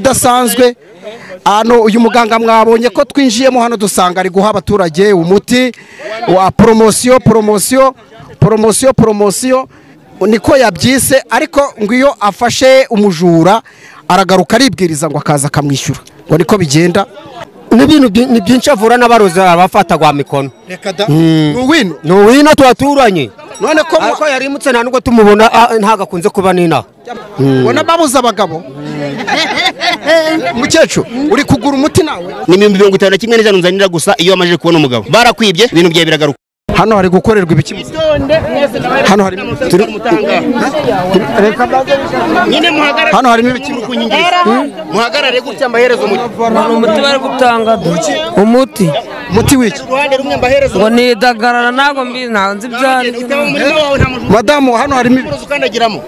bidasanzwe hano uyu muganga mwabonye ko twinjiyemo hano dusanga ari guha abaturage umuti wa poromosiyo niko yabyise ariko ngo iyo afashe umujura aragaruka aribwiriza ngo akaza akamwishyura ngo niko bigenda n'ibintu ni byinshi avura n'abarozi abafata gwa mikono nuwino twaturanye none ko yarimutse nta nubwo tumubona ntago akunze kuba nina ubona babuza abagabo mukecuru uri kugura umuti nawe ni 51 n'ijana nzanira gusa iyo amaje kubona umugabo barakwibye ibintu byawe biragaruka hano hari gukorerwa ibiki hano hari hano harimo ibiki muhagarare gutya mbaherezo umuti bari gutanga umuti wiki ngo nidagarara nago mbi ntanzi byari madamu hano harimo ibibazo ukandagiramo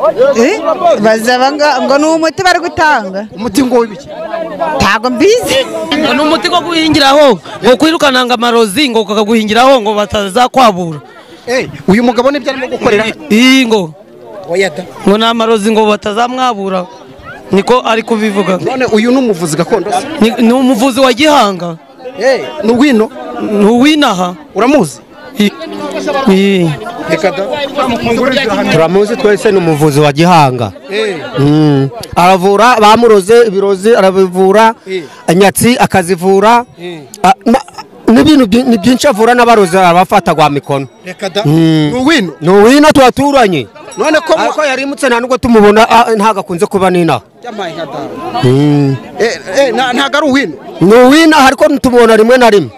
bazabanga ngo ni umuti bari gutanga umuti ngo wibiki ntago mbizi ni umuti go guhingiraho ngo kwirukananga amarozi ngo kakaguhingiraho ngo batazakwabura uyu mugabo nibyo arimo gukorera ngo ngo na amarozi ngo batazamwabura niko ari kubivuga none uyu n'umuvuzi gakondo ni umuvuzi wa Gihanga nuwinaha uramuzi turamuzi twese ni umuvuzi wa Gihanga aravura bamuroze ibirozi arabivura anyatsi akazivura n'ibintu ni byinshi avura n'abarozi abafata gwa mikono nuwino twaturanye none ko yarimutse nta nubwo tumubona ntago akunze kuba nina ntago ari uwino nuwino ariko tumubona rimwe na rimwe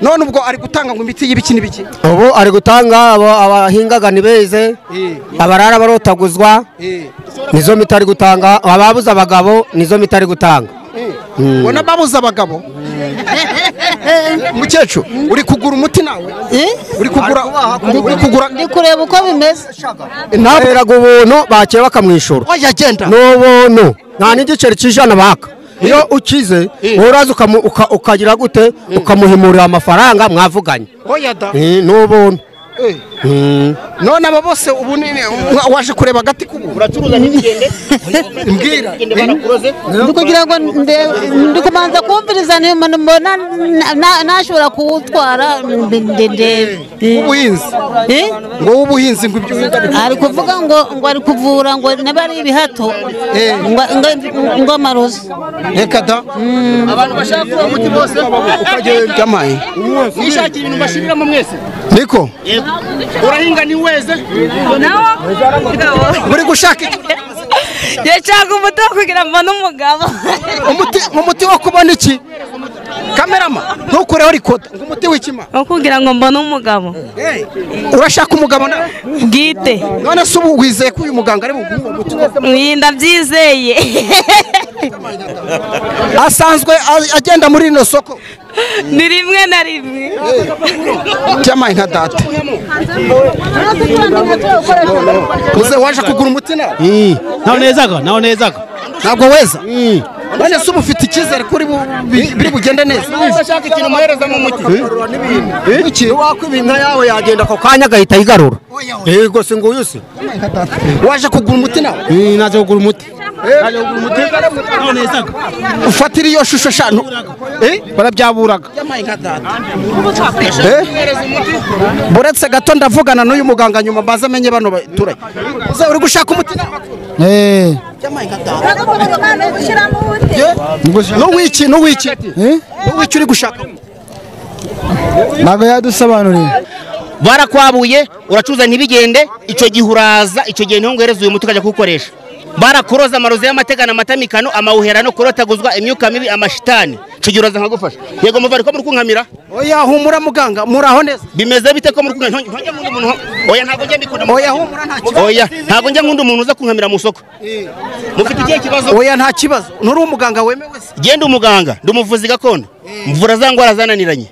none ubwo ari gutanga ngo imiti y'ibiki n'ibiki ubu ari gutanga abahingaga nibeze abarara barotaguzwa nizo miti ari gutanga ababuza abagabo nizo miti ari gutanga ubona babuza abagabo mukecuru uri kugura umuti nawe uri kugura ndi kureba uko bimeze ntaberaga ubuntu bakeye bakamwishura n'ubuntu nta n'igiceri cy'ijana baka iyo ukize uraza ukagira gute ukamuhimurira amafaranga mwavuganye n'ubuntu none aba bose ubu waje kureba agati k'ubu uracuruza n'ibigende mbwira ndi kugira ngo ndi kumanza kumviriza mbona nashobora kuwutwara ubuhinzi ngo w'ubuhinzi ngo ibyo ari kuvuga ngo ari kuvura ngo niba ari ibihato ngo amarozi reka da abantu bashaka uwo muti bose ukagenda amaye mwishakira ibintu bashibiramo mwese niko urahinga ni weze uri gushaka iki yashaka umuti wo kugira mbone umugabo umuti wo kubona iki kamerama ntukureho rikoda ngo umuti w'ikima wo kugira ngo mbone umugabo urashaka umugabo nawe bwite none se ubu wizeye ko uyu muganga ari buguhe umuti ndabyizeye asanzwe agenda muri rino soko ni rimwe na rimwe cyamaye nka data uze waje kugura umuti nawe nawe nezaga ntabwo weza none se uba ufite icyizere ko biri bugende neza urashaka ikintu umuhereza mu muti iki wakwibinka yawe yagenda ako kanya agahita yigarura yego se nguyu se waje kugura umuti nawe naje kugura umuti ufatira iyo shusho eshanu barabyaburaga buretse gato ndavugana n'uyu muganga nyuma mbaze amenye bano baturage uri gushaka umuti n'uwiki uri gushaka ntabwo yadusobanuriye barakwabuye uracuruza ntibigende icyo gihe uraza icyo gihe niho nguhereza uyu muti ukajya kuwukoresha barakuroza amarozi y'amategano amatamikano amawuherano kurotaguzwa imyuka mibi amashitani icyo gihe uraza nkagufasha yego muva ariko muri kunkamira oya humura muganga muraho neza bimeze bite ko muri kunkamira ntojya nkunda umuntu oya ntabwo njya mbikunda oya humura nta kibazo oya ntabwo njya nkunda umuntu uza kunkamira mu soko mufite ikihe kibazo oya nta kibazo nturi umuganga wemewe se genda umuganga ndi umuvuzi gakondo mvura za ndwara zananiranye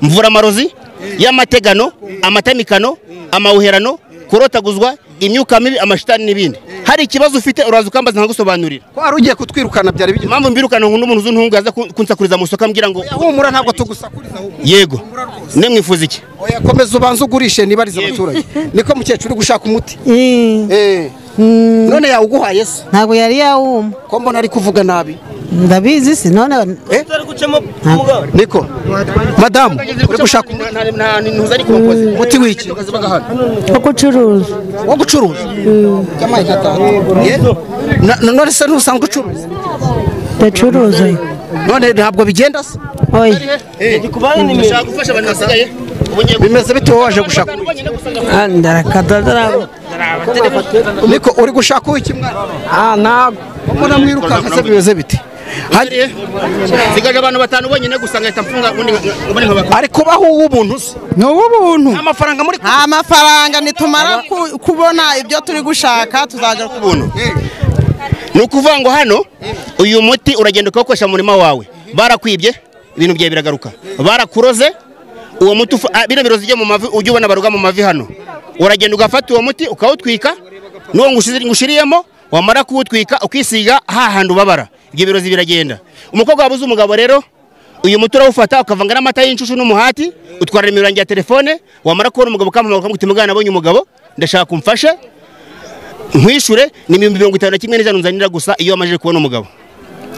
mvura amarozi y'amategano amatamikano amawuherano kurotaguzwa imyuka mibi amashitani n'ibindi hari ikibazo ufite uraza ukambaza nkagusobanurira ko ari ugiye kutwirukana byari bigeze mpamvu mbirukana nkunda umuntu uzuntungu yaza kunsakuriza mu soko ambwira ngo humura ntabwo tugusakuriza yego ne mwifuza iki oya komeza ubanze ugurishe nibariza abaturage niko mukecuru uri gushaka umuti none yawuguhaye se ntabwo yari yawuma ko mbona ari kuvuga nabi ndabizi si none niko madamu uri gushaka umuti w'iki wo gucuruza wo gucuruza none se ntusanzwe ucuruza ndacuruza none ntabwo bigenda se oya bimeze bite wowe waje gushaka niko uri gushaka uw'iki mwana ntabwo mbona mwirukanka se bimeze bite sigaje abantu batanu bonyine gusa ngahita mfunga ubundi nkabaka ari kubaho uw'ubuntu se ni uw'ubuntu amafaranga muri nta mafaranga nitumara kubona ibyo turi gushaka tuzaja kubuntu ni ukuvuga ngo hano uyu muti uragenda ukawukoresha mu murima wawe barakwibye ibintu byawe biragaruka barakuroze uwo muti bino birozi byo mu mavi ujya ubona baruga mu mavi hano uragenda ugafata uwo muti ukawutwika n'uwo ngushiriyemo wamara kuwutwika ukisiga hahandi ubabara ibyo birozi biragenda umukobwa wabuze umugabo rero uyu muti urawufata ukavanga n'amata y'inshushu n'umuhati utwara nimero ya telefone wamara kubona umugabo ukamuhamagara ukamubwira umwana abonye umugabo ndashaka kumfashe nkwishure ni 51 n'ijana nzanira gusa iyo wamaje kubona umugabo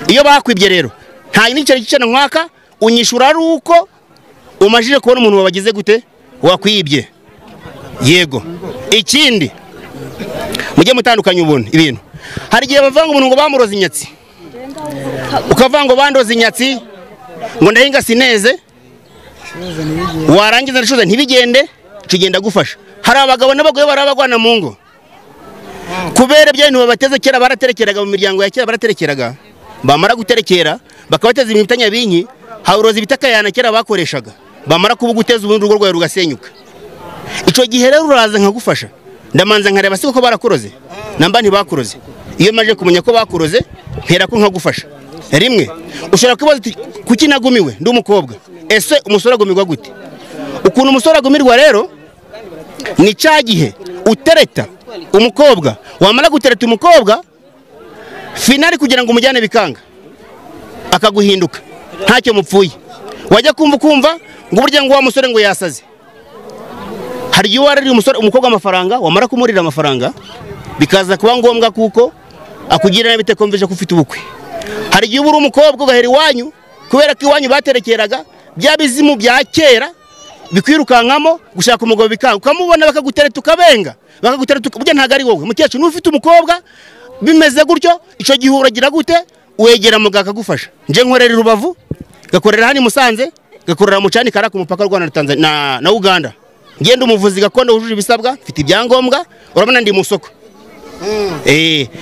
iyo bakwibye rero nta n'icyo gicana nkwaka unyishura ari uko umajije kubona umuntu wabagize gute wakwibye yego ikindi mujye mutandukanya ubuntu ibintu hari gihe bavanga umuntu ngo bamuroza inyatsi ukavanga bandoza inyatsi ngo ndahinga sineze warangiza ndashoza ntibigende cugenda gufasha hari abagabo n'abagore barabagwana mu ngo kubera bya bintu babateze kera baraterekeraga mu miryango ya kera baraterekeraga bamara guterekera bakabateza ibitanya binyi hauroza bitakayana kera bakoreshaga bamara kubuguteza ubundi rugo rwawe rugasenyuka ico gihe rero uraza nkagufasha ndamanza nkareba siko ko barakuroze namba ntibakuroze iyo maje kumenya ko bakuroze mpera ko nkagufasha rimwe ushobora kubaza kuki nagumiwe ndi umukobwa ese umusore agumirwa gute ukuntu umusore agumirwa rero ni cya gihe utereta umukobwa wamara gutereta umukobwa finali kugira ngo umujyane bikanga akaguhinduka ntacyo mupfuye wajya kumva ngo burya ngo wa musore ngo yasaze hari igihe warari umusore umukobwa amafaranga wamara kumurira amafaranga bikaza kuba ngombwa kuko akugira nabi tekomveje ko ufite ubukwe hari igihe uri umukobwa ugahera iwanyu kubera ko iwanyu baterekeraga bya bizimu bya kera bikwirukankamo gushaka umugabo bikanga ukamubona bakagutereta ukabenga bakagutereta burya ntago ari wowe mukecuru n'ufite umukobwa bimeze gutyo ico gihe uragira gute wegera mugaka gufasha nje nkorera Rubavu gakorera hani Musanze gakorera mu Cani Karaka umupaka Rwanda na Tanzania na Uganda ngende umuvuzi gakondo wujuje ibisabwa mfite ibyangombwa urabona ndi mu soko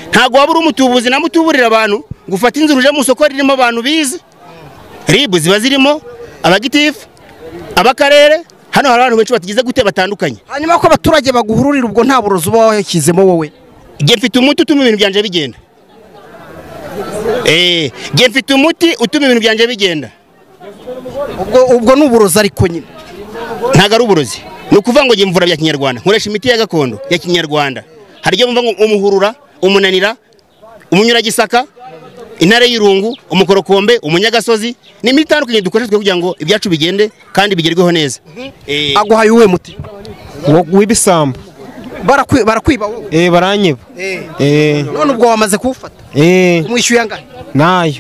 ntago wabura umutubuzi na mutuburira abantu gufata inzira uje mu soko ririmo abantu bize ribu ziba zirimo abagitifu abakarere hano hari abantu benshi batigize gute batandukanye hanyuma ko abaturage baguhururira ubwo nta burozi uba wahekizemo wowe nge mfite umuti utuma ibintu byanje bigenda nge mfite umuti utuma ibintu byanje bigenda ubwo ni uburozi ariko nyine ntago ari uburozi ni ukuvuga ngo nge mvura bya kinyarwanda nkoresha imiti ya gakondo ya kinyarwanda hari ibyo mvuga ngo umuhurura umunanira umunyuragisaka intare y'irungu umukorokombe umunyagasozi ni imiti itandukanye dukoresha kugira ngo ibyacu bigende kandi bigerweho neza aguhaye uwe muti w'ibisambo barakwiba wowe baranyiba none ubwo wamaze kuwufata umwishyuye angahe nayo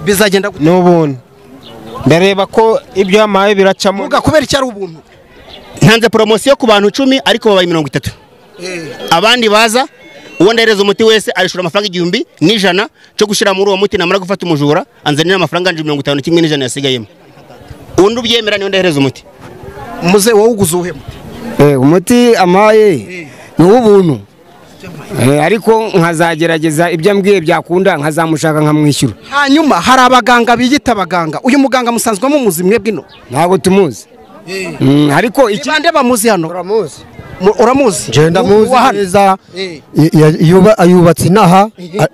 bizagenda gute n'ubuntu ndareba ko ibyo yamaye biracamo kubera icyo ari ubuntu ntanze poromosiyo ku bantu 10 ariko babaye 30 abandi baza uwo ndereza umuti wese arishura amafaranga 1,100 cyo gushira muri uwo muti namara gufata umujura anzanira amafaranga 51 yasigayemo undi ubyemera niyo ndereza umuti muze wowe uguze uhe umuti amaye ni ubuntu ariko nkazagerageza ibyo ambwiye byakunda nkazamushaka nkamwishyura hanyuma hari abaganga biyita abaganga uyu muganga musanzwe muzi mwebwe no ntabwo tumuzi ariko ikibande bamuzi hano uramuzi genda muzi neza yubatse inaha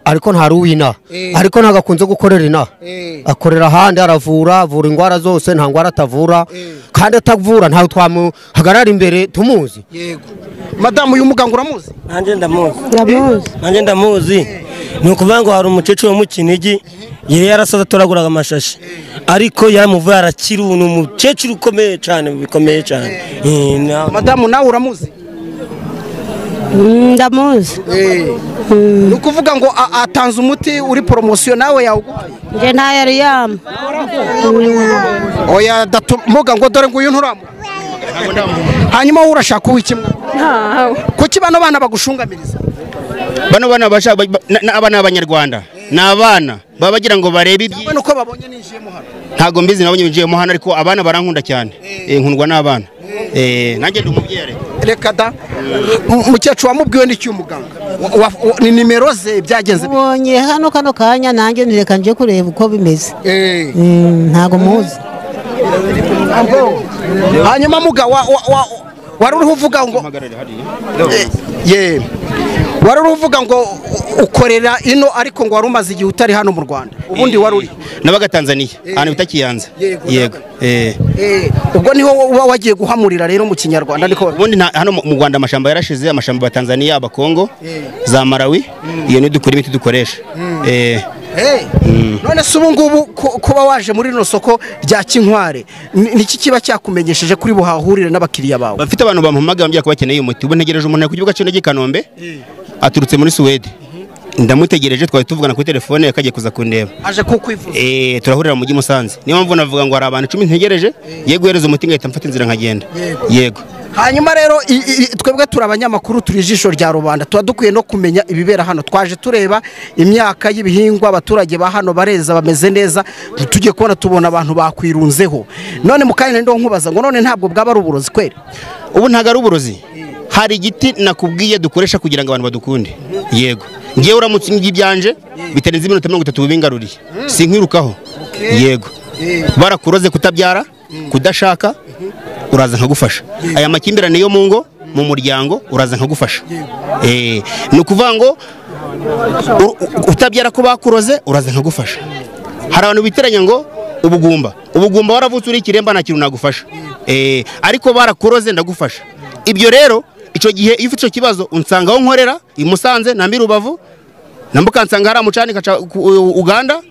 ariko ntari uw'inaha ariko ntabwo akunze gukorera inaha akorera ahandi aravura avura indwara zose nta ndwara atavura kandi atavura ntawe twamuhagarara imbere tumuzi yego madamu uyu muganga uramuzi nanjye ndamuzi ni ukuvuga ngo hari umukecuru wo mu Kinigi yari yarasaza atoraguraga amashashi ariko yaramuvuye arakira ubu ni umukecuru ukomeye cyane bikomeye cyane madamu nawe uramuzi ndamuzi. ni ukuvuga ngo atanze umuti uri poromosiyo nawe yawuguhaye nje nta yari yama. oya datumuga ngo dore nguyu nturamu hanyuma wowe urashaka uw'ikimwe kuki bano bana bagushungamiriza bano bana abana b'abanyarwanda ni abana baba bagira ngo barebe ibyi uko babonye ninjiyemo hano ntago mbizi nabonye ninjiyemo hano ariko abana barankunda cyane nkundwa n'abana nanjye ndi umubyeyi reka da mukecuru wamubwiwe n'icyo umuganga ni nimero ze byagenze ubonye hano kano kanya nanjye ntireka nje kureba uko bimeze ntago muzi. hanyuma muga wari uriho uvuga ngo wari uriho uvuga ngo ukorera ino ariko ngo wari umaze igihe utari hano mu Rwanda ubundi wari uri nabaga Tanzania ahantu bita Kiyanza yego ubwo niho uba wagiye guhamurira rero mu kinyarwanda niko ubundi hano mu Rwanda amashamba yarashize amashamba ya Tanzania abakongo za Malawi iyo ni dukora imiti dukoresha none se ubu ngubu kuba waje muri rino soko rya Kinkware niki kiba cyakumenyesheje kuri buhahurire n'abakiriya bawe bafite abantu bamuhamagaye bambye ko bakeneye umuti ubu ntegereje umuntu ku kibuga cyo Kanombe aturutse muri Suwede ndamutegereje twari tuvugana kuri telefone yakagiye kuza kundeba aje kukwivuza turahurira mu mujyi Musanze niyo mpamvu navuga ngo hari abantu 10 ntegereje yego guhereza umuti ngahita mfata inzira nkagenda yego. hanyuma rero twebwe turi abanyamakuru turi ijisho rya rubanda tuba dukwiye no kumenya ibibera hano twaje tureba imyaka y'ibihingwa abaturage ba hano bareza bameze neza tujye kubona tubona abantu bakwirunzeho none mukanya ndo nkubaza ngo none ntabwo bwaba ari uburozi kweri ubu ntago ari uburozi hari igiti nakubwiye dukoresha kugira ngo abantu badukunde yego ngiye uramutse ibyanje bitarenze iminota 30 bingaruriye sinkwirukaho yego barakuroze kutabyara kudashaka uraza nkagufasha aya makimbirane yo mu ngo mu muryango uraza nkagufasha ni ukuvuga ngo utabyara ko bakuroze uraza nkagufasha hari abantu biteranya ngo ubugumba waravutse uri ikiremba nta kintu nagufasha ariko barakuroze ndagufasha ibyo rero icyo gihe iyo ufite icyo kibazo unsanga aho nkorera i Musanze na Mbirubavu nambuka nsanga hari amucani kaca Uganda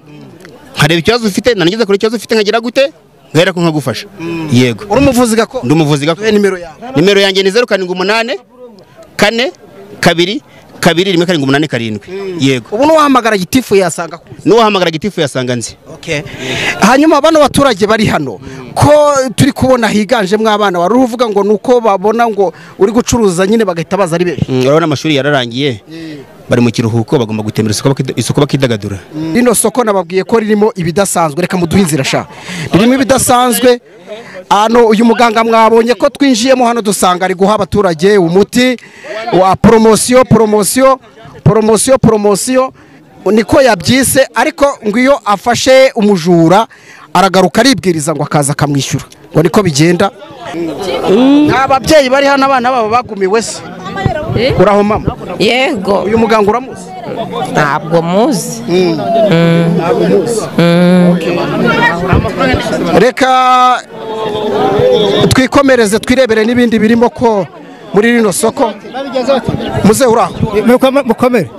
nkareba ikibazo ufite nanigeze kuri ikibazo ufite nkagira gute ngahera ko nkagufasha yego uri umuvuzi gako ndi umuvuzi gako nimero yanjye ni 078 4 2 2 1 yego ubu nuhamagara gitifu yasanga nuhamagara gitifu yasanga nzi hanyuma bano baturage bari hano ko turi kubona higanje mw'abana wari uvuga ngo nuko babona ngo uri gucuruza nyine bagahita baza ari benshi urabona amashuri yararangiye bari mu kiruhuko bagomba gutembera isoko bakidagadura rino soko nababwiye ko ririmo ibidasanzwe reka muduhe inzira sha ririmo ibidasanzwe hano uyu muganga mwabonye ko twinjiyemo hano dusanga ari guha abaturage umuti wa poromosiyo niko yabyise ariko ngo iyo afashe umujura aragaruka aribwiriza ngo akaza akamwishyura ngo niko bigenda nta babyeyi bari hano abana babo bagumiwe se uraho mama yego uyu muganga uramuzi ntabwo muzi reka twikomereze twirebere n'ibindi birimo ko muri rino soko muze uraho mukomere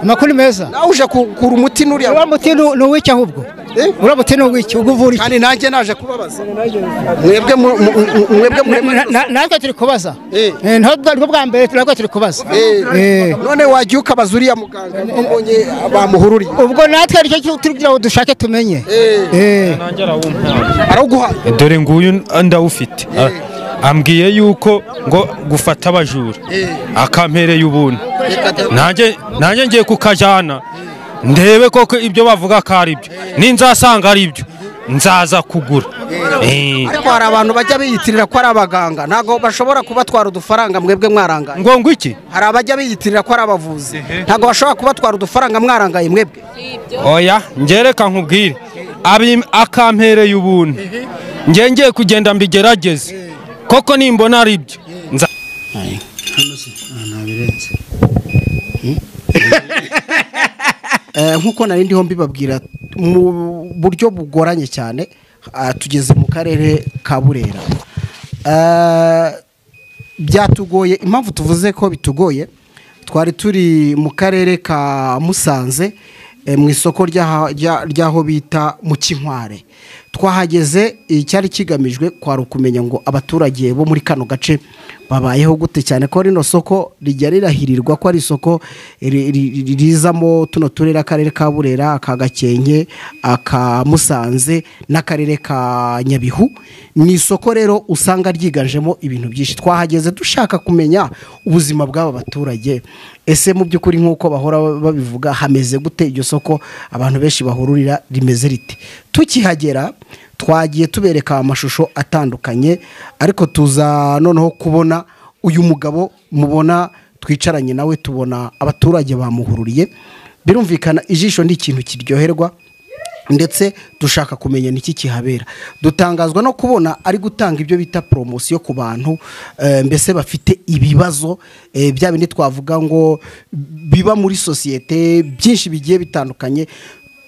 amakuru meza nawe uje kugura umuti n'uriya uwo muti ni uw'iki ahubwo uriya muti ni uw'iki uguvura iki kandi nanjye naje kubabaza natwe turi kubaza ntabwo bwa mbere natwe turi kubaza none wagiye ukabaza uriya muganga mbonye bamuhururiye ubwo natwe aricyo turi kugira ngo dushake tumenye arawuguhaye dore nguyu ndawufite ambwiye yuko ngo gufata abajura akampereye ubuntu nanjye ngiye kukajyana ndebe koko ibyo bavuga ko ari byo ninzasanga ari byo nzaza kugura ariko hari abantu bajya biyitirira ko ari abaganga ntabwo bashobora kubatwara udufaranga mwebwe mwarangaye ngo iki hari abajya biyitirira ko ari abavuzi ntabwo bashobora kubatwara udufaranga mwarangaye mwebwe oya ngereka nkubwire akampereye ubuntu ngiye kugenda mbigerageze koko nimbona ari byo nk'uko nari ndiho mbibabwira mu buryo bugoranye cyane tugeze mu karere ka Burera byatugoye impamvu tuvuze ko bitugoye twari turi mu karere ka Musanze mu isoko ry'aho bita mu Kinkware twahageze icyari kigamijwe kwari ukumenya ngo abaturage bo muri kano gace babayeho gute cyane ko rino soko rijya rirahirirwa ko ari isoko rizamo tuno turere akarere ka Burera aka Gakenke aka Musanze n'akarere ka Nyabihu ni isoko rero usanga ryiganjemo ibintu byinshi twahageze dushaka kumenya ubuzima bw'aba baturage ese mu by'ukuri nk'uko bahora babivuga hameze gute iryo soko abantu benshi bahururira rimeze rite tukihagera twagiye tubereka amashusho atandukanye ariko tuza noneho kubona uyu mugabo mubona twicaranye nawe tubona abaturage bamuhururiye birumvikana ijisho ndi ikintu kiryoherwa ndetse dushaka kumenya niki kihabera dutangazwa no kubona ari gutanga ibyo bita promotion ku bantu mbese bafite ibibazo bya bindi twavuga ngo biba muri societe byinshi bigiye bitandukanye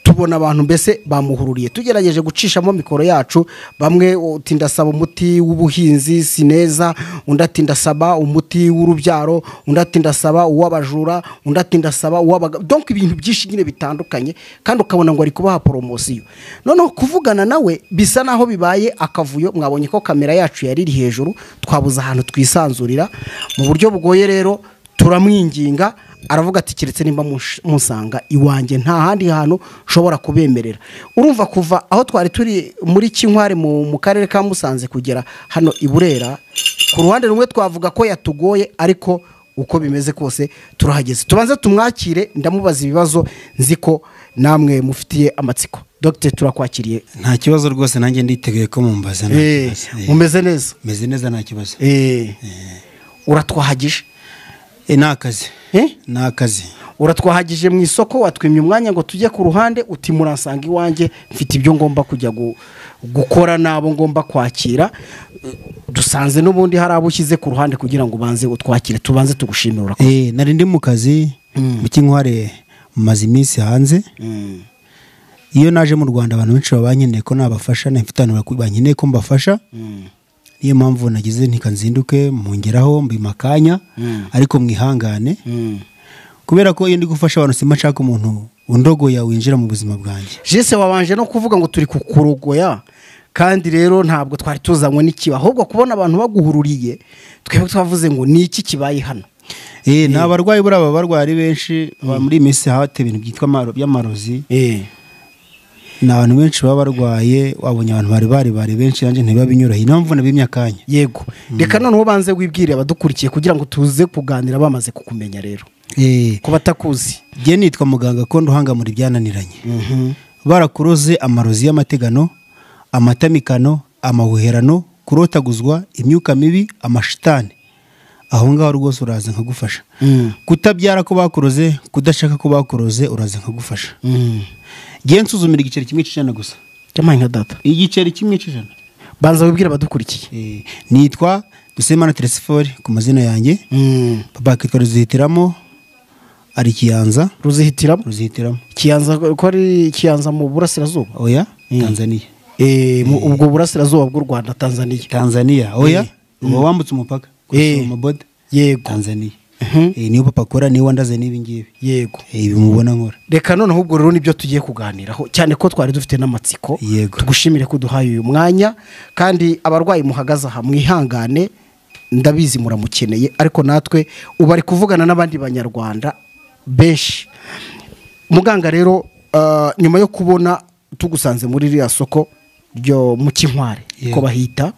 tubona abantu mbese bamuhururiye tugerageje gucishamo mikoro yacu bamwe utindasaba umuti w'ubuhinzi sineza undi atindasaba umuti w'urubyaro undi atindasaba uw'abajura undi atindasaba donc ibintu byinshi nyine bitandukanye kandi ukabona ngo ari kubaha promotion noneho kuvugana nawe bisa naho bibaye akavuyo mwabonye ko kamera yacu yari iri hejuru twabuza ahantu twisanzurira mu buryo bugoye rero turamwinginga aravuga ati kiretse nimba musanga iwanjye nta handi hantu ushobora kubemerera urumva kuva aho twari turi muri Kinkware mu karere ka Musanze kugera hano i Burera ku ruhande rumwe twavuga ko yatugoye ariko uko bimeze kose turahageze tubanze tumwakire ndamubaza ibibazo nziko namwe mufitiye amatsiko Dr turakwakiriye nta kibazo rwose nanjye nditeguye ko mumbaza umeze neza meze neza nta kibazo uratwahagije nakazi nakazi uratwahagije mu isoko watwimye umwanya ngo tujye ku ruhande uti muransanga iwanjye mfite ibyo ngomba kujya gukora nabo ngomba kwakira dusanze n'ubundi hari abo ushyize ku ruhande kugira ngo banze utwakire tubanze tugushimira nari ndi mu kazi mu Kinkware maze iminsi hanze iyo naje mu Rwanda abantu benshi babankeneye ko nabafasha nafitana bankeneye ko mbafasha niyo mpamvu nagize ntikanzinduke mungeraho mbimakanya ariko mwihangane kubera ko iyo ndi gufasha abantu sima nshaka umuntu undogoya winjira mu buzima bwanjye Jesse wabanje no kuvuga ngo turi kukurogoya kandi rero ntabwo twari tuzanywe n'ikiba ahubwo kubona abantu baguhururiye twebwe twavuze ngo ni iki kibaye hano nta barwayi buraba barwari benshi muri minsi hate ibintu byitwa by'amarozi ni abantu benshi baba barwaye wabonye abantu bari benshi yanjye ntibabinyoroheye niyo mvune b'imyakanya yego reka noneho banze wibwire abadukurikiye kugira ngo tuze kuganira bamaze kukumenya rero ku batakuzi njye nitwa muganga ko nduhangamura ibyananiranye barakuroze amarozi y'amategano amatamikano amahuherano kurotaguzwa imyuka mibi amashitani aho ngaho rwose uraza nkagufasha kutabyara ko bakuroze kudashaka ko bakuroze uraza nkagufasha giye nsuzumira igiceri kimwe cy'ijana gusa cyamaye nka data igiceri kimwe cy'ijana banza wibwira abadukurikiye nitwa Dusemana Tresifori ku mazina yanjye papa kitwa Ruzihitiramo ari Kiyanza Ruzihitiramo Kiyanza ko ari Kiyanza mu burasirazuba oya Tanzania ubwo burasirazuba bw'u Rwanda Tanzania oya uba wambutse umupaka mu boda yego Tanzania niyo papa akora niyo wandaze nibi ngibi yego bimubona nkora reka noneho ubwo rero nibyo tugiye kuganiraho cyane ko twari dufite n'amatsiko tugushimire ko duhaye uyu mwanya kandi abarwayi muhagaze aha mwihangane ndabizi muramukeneye ariko natwe ubu ari kuvugana n'abandi banyarwanda benshi muganga rero nyuma yo kubona tugusanze muri ririya soko ryo mu Kinkware ko bahita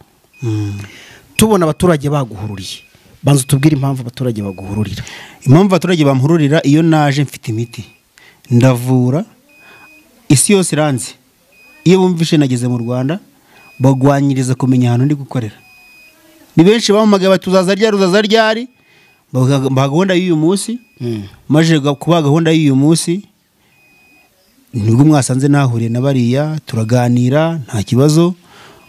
tubona abaturage baguhururiye banza tubwire impamvu abaturage baguhururira impamvu abaturage bamuhururira iyo naje mfite imiti ndavura isi yose iranze iyo bumvishe nageze mu Rwanda bagwanyiriza kumenya ahantu ndi gukorera ni benshi bampamagaye batuzaza ryari baha gahunda y'uyu munsi maje kuba gahunda y'uyu munsi nibwo mwasanze nahuriye na bariya turaganira nta kibazo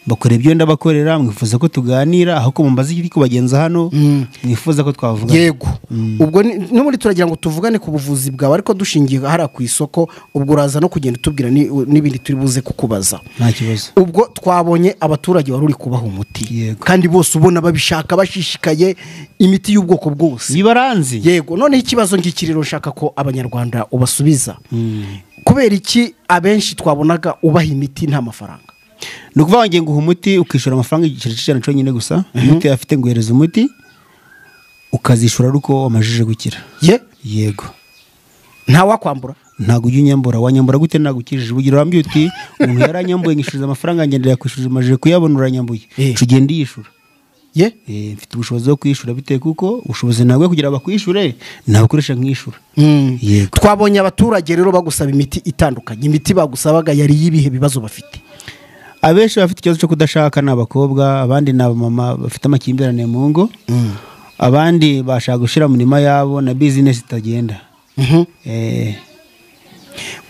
bakora ibyo ndabakorera mwifuza ko tuganira aho ko mumbaza iki kubagenza hano mwifuza ko twavuga yego ubwo no muri turagira ngo tuvugane ku buvuzi bwawe ariko dushingiye hara ku isoko ubwo uraza no kugenda tubwira n'ibindi turi buze kukubaza nta kibazo ubwo twabonye abaturage wari uri kubaha umuti kandi bose ubona babishaka bashishikaye imiti y'ubwoko bwose bibaranzi yego none ikibazo ngikiriro nshaka ko abanyarwanda ubasubiza kubera iki abenshi twabonaga ubaha imiti nta mafaranga nukuvuga ngo nguha umuti ukishura amafaranga igiceri cy'ijana cyonyine gusa umuti afite nguhereza umuti ukazishura ariko wamajije gukira. Yego. Nta wakwambura? Ntago ujya unyambura. Wanyambura gute nagukijije? Ugira wambye uti umuntu yaranyambuye ngishuriza amafaranga ngendera yakwishyuza amajije kuyabona uranyambuye. Cugenda yishura. Mfite ubushobozi bwo kwishura bitewe kuko ubushobozi nabwo kugira bakwishure nabakoresha nkishura. Yego. Twabonye abaturage rero bagusaba imiti itandukanye. Imiti bagusabaga yari yibihe bibazo bafite? Abenshi bafite ikibazo cyo kudashaka n'abakobwa, abandi n'abamama bafite amakimbirane mu ngo. Abandi bashaka gushira mu nima yabo na business itagenda.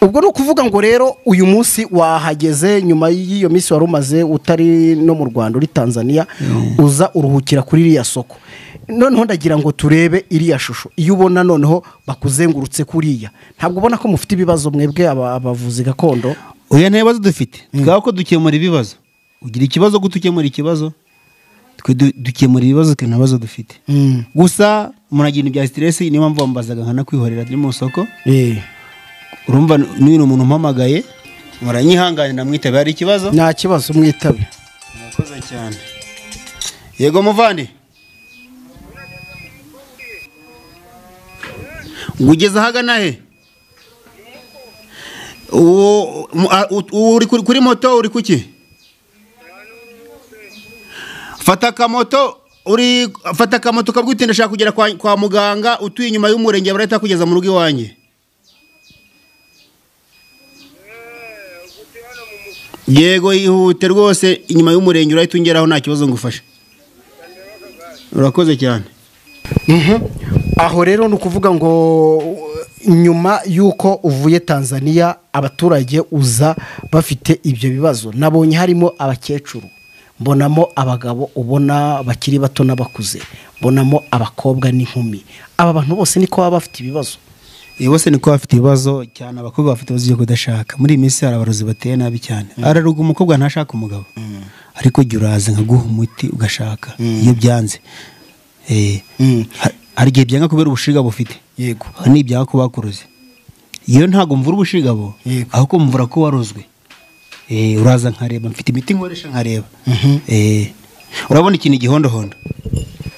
Ubwo no kuvuga ngo rero uyu munsi wahageze nyuma y'iyo minsi warumaze utari no mu Rwanda uri Tanzania uza uruhukira kuri iriya soko. Noneho ndagira ngo turebe iriya shusho. Iyo ubona noneho bakuzengurutse kuriya, ntabwo ubona ko mufite ibibazo mwebwe abavuzi gakondo? Oya, nta bibazo dufite. Twaba ko dukemura ibibazo. Ugira ikibazo gutukemura ikibazo. Twe dukemura ibibazo ke nabazo dufite. Gusa muragira ibya stress niyo mpamvu bambazaga nkana kwihorera ndi mu soko. Urumva n'uyu umuntu mpamagaye muranyihangane namwitabe ari ikibazo? Nta kibazo mwitabe. Murakoze cyane. Yego muvandi. Ngugeza hagana he? Uri kuri moto uri kuki? Fata kamoto kabwite ndashaka kugera kwa muganga utuye inyuma y'umurenge barahita kugeza mu rugo iwanjye. Yego ihute rwose inyuma y'umurenge urahita ungeraho nta kibazo ngufasha. Urakoze cyane. Aho rero nukuvuga ngo nyuma yuko uvuye Tanzania abaturage uza bafite ibyo bibazo. Nabonye harimo abakecuru, mbonamo abagabo ubona bakiri bato n'abakuze, mbonamo abakobwa n'inkumi. Aba bantu bose niko baba bafite ibibazo? Bose niko bafite ibibazo cyane. Abakobwa bafite ibibazo byo kudashaka. Muri iyi minsi hari abarozi bateye nabi cyane. Araruga umukobwa ntashaka umugabo, ariko jya uraza nkaguha umuti ugashaka iyo byanze. Hari igihe byanga kubera ubushigabo ufite. Yego. Ni ibyaha ko bakuroze. Iyo ntago mvura ubushigabo ahubwo mvura ko warozwe. Uraza nkareba, mfite imiti nkoresha nkareba. Urabona ikintu igihondohondo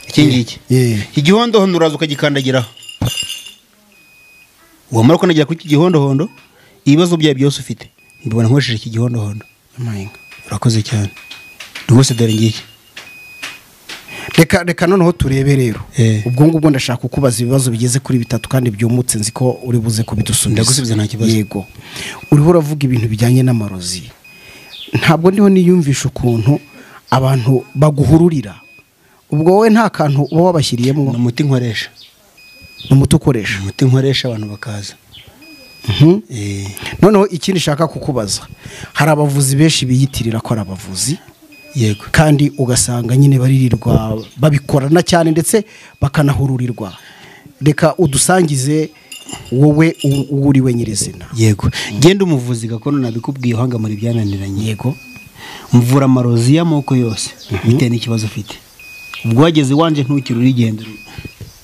iki ngiki? Igihondohondo uraza ukagikandagiraho. Wamara ko nagira kuri iki gihondohondo ibibazo byawe byose ufite mbibona nkoresheje iki gihondohondo. Urakoze cyane rwose. Dore ngiki. Reka noneho turebe rero. Ubwo ngubwo ndashaka kukubaza ibibazo bigeze kuri 3 kandi byumutse nzi ko uri buze kubidusubiza. Ndagusubiza nta kibazo. Yego. Uriho uravuga ibintu bijyanye n'amarozi. Ntabwo ndiho niyumvisha ukuntu abantu baguhururira. Ubwo wowe nta kantu uba wabashyiriyemo? Umuti nkoresha. Umuti ukoresha? Umuti nkoresha abantu bakaza. Noneho ikindi shaka kukubaza, hari abavuzi benshi biyitirira ko ari abavuzi. Yego. Kandi ugasanga nyine baririrwa babikorana cyane ndetse bakanahururirwa. Reka udusangize wowe uri we nyirizina. Yego. Genda umuvuzi gakondo nabikubwiye uhanga muri byananiranye. Yego. Mvura amarozi y'amoko yose bitewe n'ikibazo ufite. Ubwo wageze wanje ntukiri urigendera.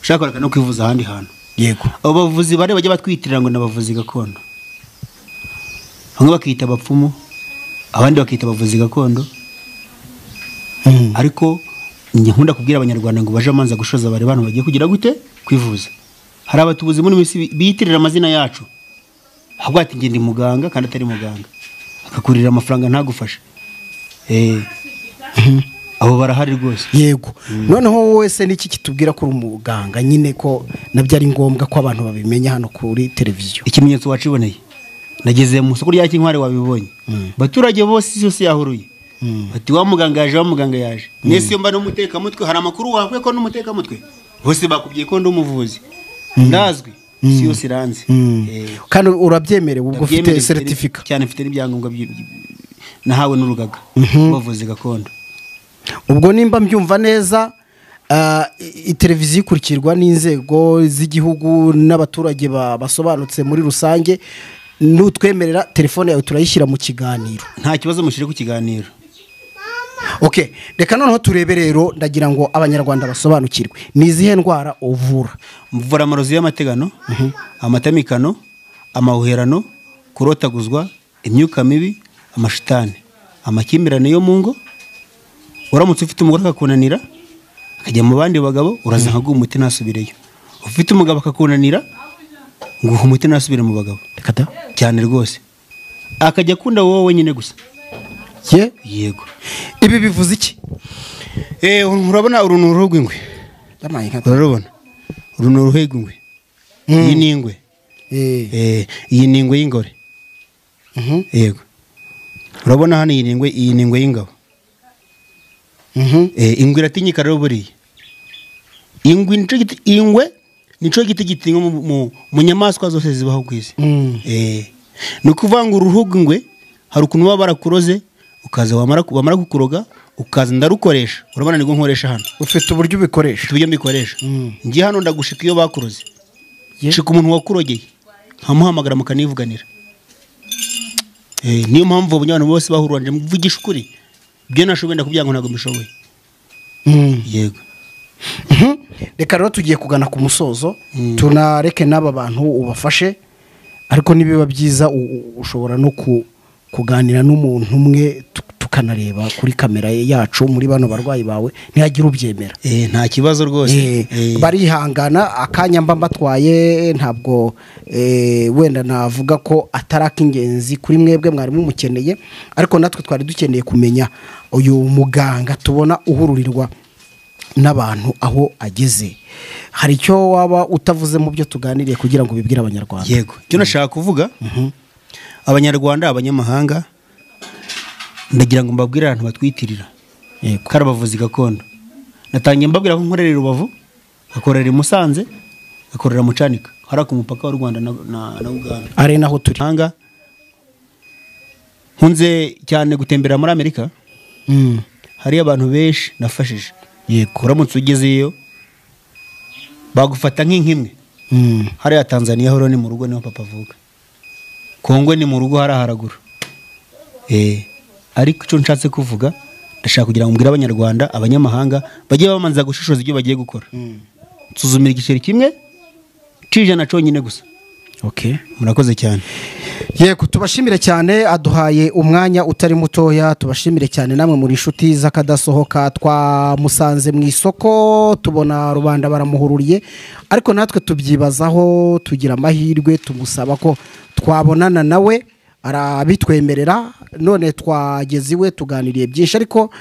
Ushaka no kwivuza ahandi hantu. Yego. Abo bavuzi bare bajya batwitirira ngo nabavuzi gakondo. Bamwe bakita abapfumu, abandi bakita abavuzi gakondo. Ariko njye nkunda kubwira abanyarwanda ngo baje amanza gushoza bare bantu bagiye kugira gute kwivuza. Hari abatubuzi muri misi biyitirira amazina yacu. Ahubwo ati nge ndi muganga kandi atari muganga. Akakurira amafaranga ntagufasha. Abo barahari rwose. Yego. Noneho wowe se niki kitubwira ko uri umuganga nyine ko nabyo ari ngombwa ko abantu babimenya hano kuri televiziyo? Ikimenyetso waciboneye. Nageze mu soko rya Kinkware wabibonye. Baturage bose yose yahuruye. Ati wa muganga yaje. Nese yo mba no muteka mutwe hari amakuru wakwe ko n'umuteka mutwe. Bose bakubwiye ko ndi umuvuzi. Ndazwi. Si yose iranze. Kandi urabyemerewe ubwo ufite certificate? Cyane mfite n'ibyangombwa nahawe n'urugaga bavuzi gakondo. Ubwo nimba mbyumva neza televiziyo ikurikirwa n'inzego z'igihugu n'abaturage basobanutse muri rusange. Nutwemerera telefone yawe turayishyira mu kiganiro. Nta kibazo mushire ku kiganiro. Okay, reka noneho turebe rero ndagira ngo abanyarwanda basobanukirwe. Ni izihe ndwara uvura? Mvura amarozi y'amategano, amatamikano, amahuherano, kurotaguzwa, imyuka mibi, amashitani, amakimbirane yo mu ngo. Uramutse ufite umugore akakunanira akajya mu bandi bagabo uraza nkaguha umuti nasubireyo ufite umugabo akakunanira nguha umuti nasubire mu bagabo cyane rwose akajya akunda wowe nyine gusa yego ibi bivuze iki urabona uru ni uruhu rw'ingwe urarubona uru ni uruhu rw'ingwe iyi ni ingwe iyi ni ingwe y'ingore yego urabona hano iyi ni ingwe y'ingabo ingwe iratinyika rero buriya ingwe nico giti gitinywa mu nyamaswa zose zibaho ku isi ni ukuvuga ngo uruhu rw'ingwe hari ukuntu baba barakuroze ukaza wamara kukuroga ukaza ndarukoresha urabona nibwo nkoresha hano ufite uburyo ubikoresha uburyo mbikoresha ngiye hano ndagushika iyo bakuroze shika umuntu wakurogeye nkamuhamagara mukanivuganira niyo mpamvu abantu bose bahururanje mvugisha ukuri byo nashoboye ndakubwira ngo ntabwo mbishoboye yego reka rero tugiye kugana ku musozo tunareke n'aba bantu ubafashe ariko nibiba byiza ushobora no kuganira n'umuntu umwe tukanareba kuri kamera yacu muri bano barwayi bawe ntihagire ubyemera nta kibazo rwose barihangana akanya mba mbatwaye ntabwo wenda navuga ko atari ak'ingenzi kuri mwebwe mwari mumukeneye ariko natwe twari dukeneye kumenya uyu muganga tubona uhururirwa n'abantu aho ageze hari icyo waba utavuze mu byo tuganiriye kugira ngo bibwire abanyarwanda yego icyo nashaka kuvuga abanyarwanda abanyamahanga ndagira ngo mbabwire abantu batwitirira ko ari abavuzi gakondo natangiye mbabwira ko nkorera i Rubavu gakorera i Musanze gakorera mu Cyanika hari ku mupaka w'u Rwanda na Uganda ari naho turi hanga nkunze cyane gutembera muri Amerika hari abantu benshi nafashije yego uramutse ugezeyo bagufata nk'inkimwe hariya Tanzania horo ni mu rugo niho papa avuga Kongo ni mu rugo haraguru ariko icyo nshatse kuvuga ndashaka kugira ngo mbwire abanyarwanda abanyamahanga bajye bamanza gushishoza ibyo bagiye gukora nsuzumira igiceri kimwe cijana cyonyine gusa murakoze cyane yego tubashimire cyane aduhaye umwanya utari mutoya tubashimire cyane namwe muri inshuti z'akadasohoka twamusanze mu isoko tubona rubanda baramuhururiye ariko natwe tubyibazaho tugira amahirwe tumusaba ko twabonana nawe arabitwemerera none twageze iwe tuganiriye byinshi ariko